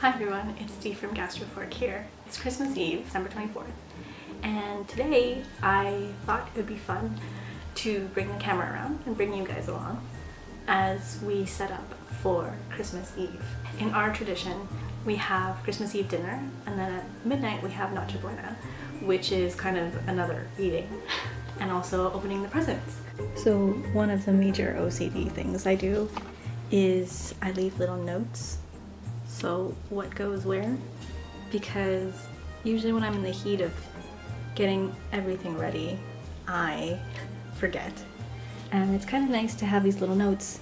Hi everyone, it's Dee from Gastrofork here. It's Christmas Eve, December 24th, and today I thought it would be fun to bring the camera around and bring you guys along as we set up for Christmas Eve. In our tradition, we have Christmas Eve dinner, and then at midnight we have Noche Buena, which is kind of another eating, and also opening the presents. So one of the major OCD things I do is I leave little notes. So what goes where? Because usually when I'm in the heat of getting everything ready, I forget. And it's kind of nice to have these little notes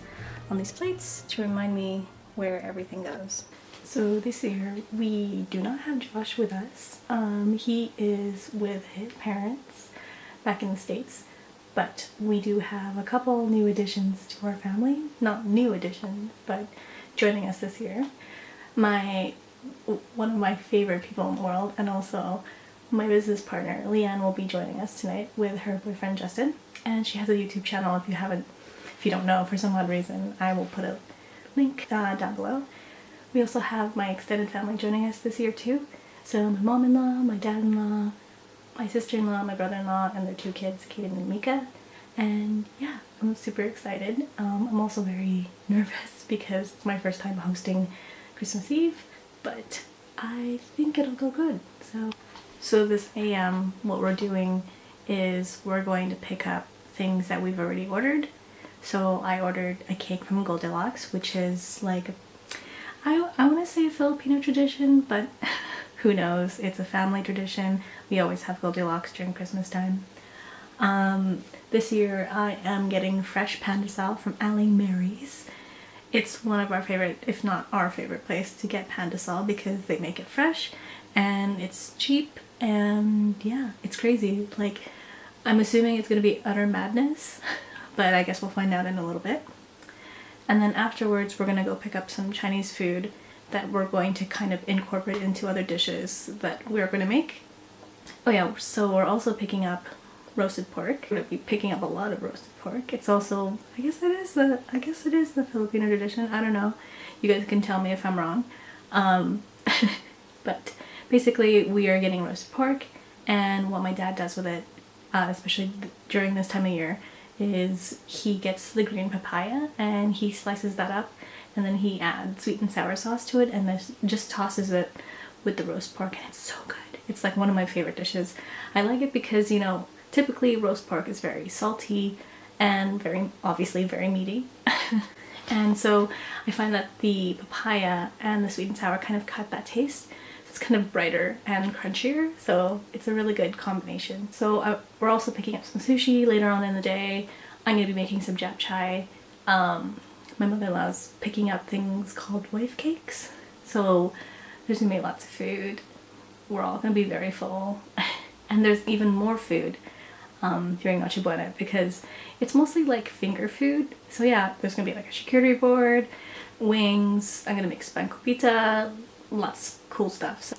on these plates to remind me where everything goes. So this year we do not have Josh with us. He is with his parents back in the States, but we do have a couple new additions to our family. Not new additions, but joining us this year. One of my favorite people in the world, and also my business partner Leanne, will be joining us tonight with her boyfriend Justin, and she has a YouTube channel. If you don't know for some odd reason, I will put a link down below. We also have my extended family joining us this year too. So my mom-in-law, my dad-in-law, my sister-in-law, my brother-in-law, and their two kids, Kaden and Mika. And yeah, I'm super excited. I'm also very nervous because it's my first time hosting Christmas Eve, but I think it'll go good. So this AM, what we're doing is we're going to pick up things that we've already ordered. So I ordered a cake from GOLDILOCKS, which is like, I want to say a Filipino tradition, but who knows, it's a family tradition. We always have GOLDILOCKS during Christmas time. This year I am getting fresh pandesal from Ali Mary's. It's one of our favorite, if not our favorite place to get pandesal because they make it fresh and it's cheap, and yeah, it's crazy. Like, I'm assuming it's gonna be utter madness, but I guess we'll find out in a little bit. And then afterwards we're gonna go pick up some Chinese food that we're going to kind of incorporate into other dishes that we're gonna make. Oh yeah, so we're also picking up roasted pork. We're gonna be picking up a lot of roasted pork. It's also, I guess it is the Filipino tradition. I don't know. You guys can tell me if I'm wrong. But basically we are getting roasted pork, and what my dad does with it, especially during this time of year, is he gets the green papaya and he slices that up, and then he adds sweet and sour sauce to it, and then just tosses it with the roast pork, and it's so good. It's like one of my favorite dishes. I like it because, you know, typically roast pork is very salty and obviously very meaty. And so I find that the papaya and the sweet and sour kind of cut that taste. It's kind of brighter and crunchier, so it's a really good combination. So we're also picking up some sushi later on in the day. I'm going to be making some japchae. My mother-in-law's picking up things called wife cakes. So there's going to be lots of food. We're all going to be very full. And there's even more food during Noche Buena because it's mostly like finger food. So yeah, there's gonna be like a charcuterie board, wings, I'm gonna make span copita, lots of cool stuff. So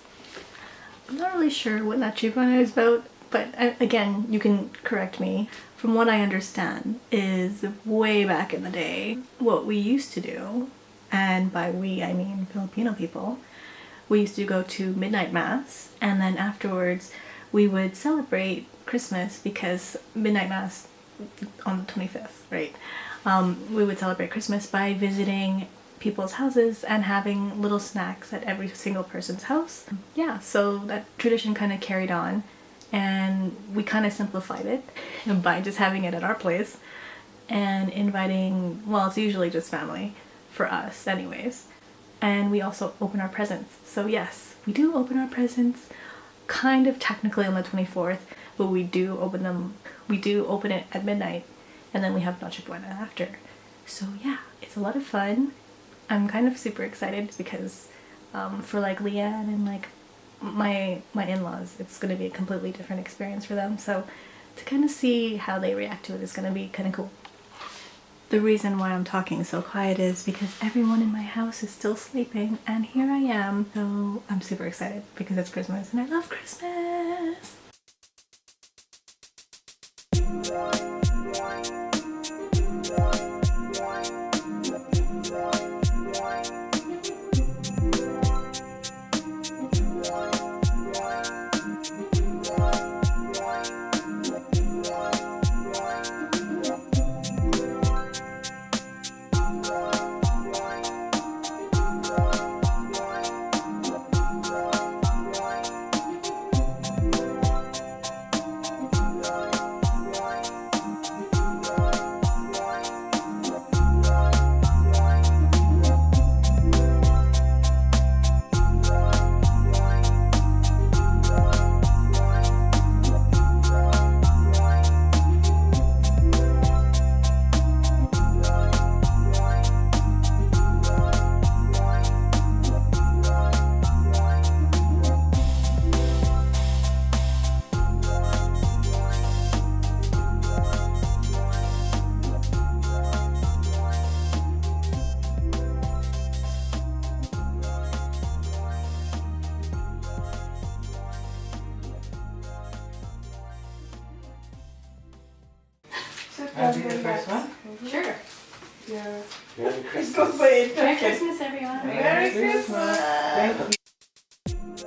I'm not really sure what Noche Buena is about, but again, you can correct me. From what I understand is way back in the day, what we used to do, and by we I mean Filipino people, we used to go to midnight mass, and then afterwards we would celebrate Christmas because midnight mass on the 25th, right? We would celebrate Christmas by visiting people's houses and having little snacks at every single person's house. Yeah, so that tradition kind of carried on, and we kind of simplified it by just having it at our place and inviting, well, it's usually just family for us anyways. And we also open our presents. So yes, we do open our presents kind of technically on the 24th, but we do open it at midnight, and then we have Noche Buena after. So yeah, it's a lot of fun. I'm kind of super excited because for like Leanne and like my in-laws, it's gonna be a completely different experience for them. So to kind of see how they react to it is gonna be kind of cool. The reason why I'm talking so quiet is because everyone in my house is still sleeping, and here I am. So I'm super excited because it's Christmas and I love Christmas! I'll be the first one? Sure. Yeah. Merry It's Christmas. gone by it. Merry Christmas, everyone. Merry Christmas. Thank you.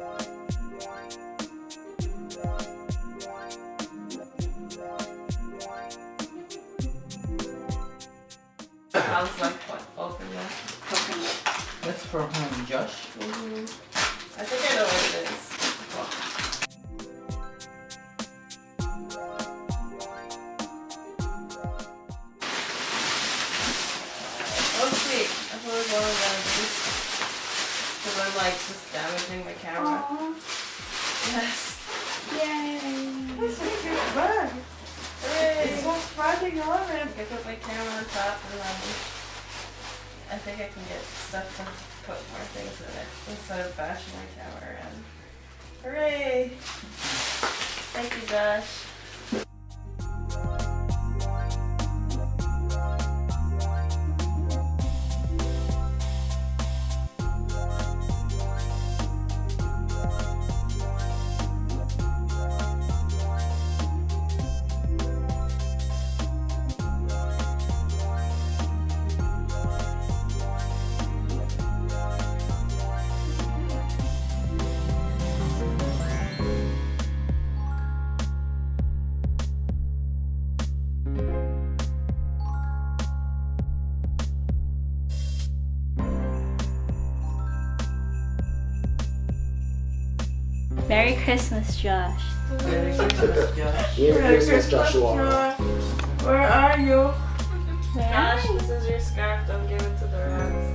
Sounds like what? Coconut. That's from Josh. I think I know what it is. Oh sweet. I thought it was one of those. Because I'm like just damaging my camera. Yes. Yay. That's a good bag. Hooray. It's so sparkling on I it. can put my camera on top and then I think I can get stuff to put more things in it instead of bashing my camera around. Hooray! Thank you, Josh. Merry Christmas, Josh. Merry Christmas, Josh. Merry Christmas, Joshua. Where are you? Josh, this is your scarf. Don't give it to the rats.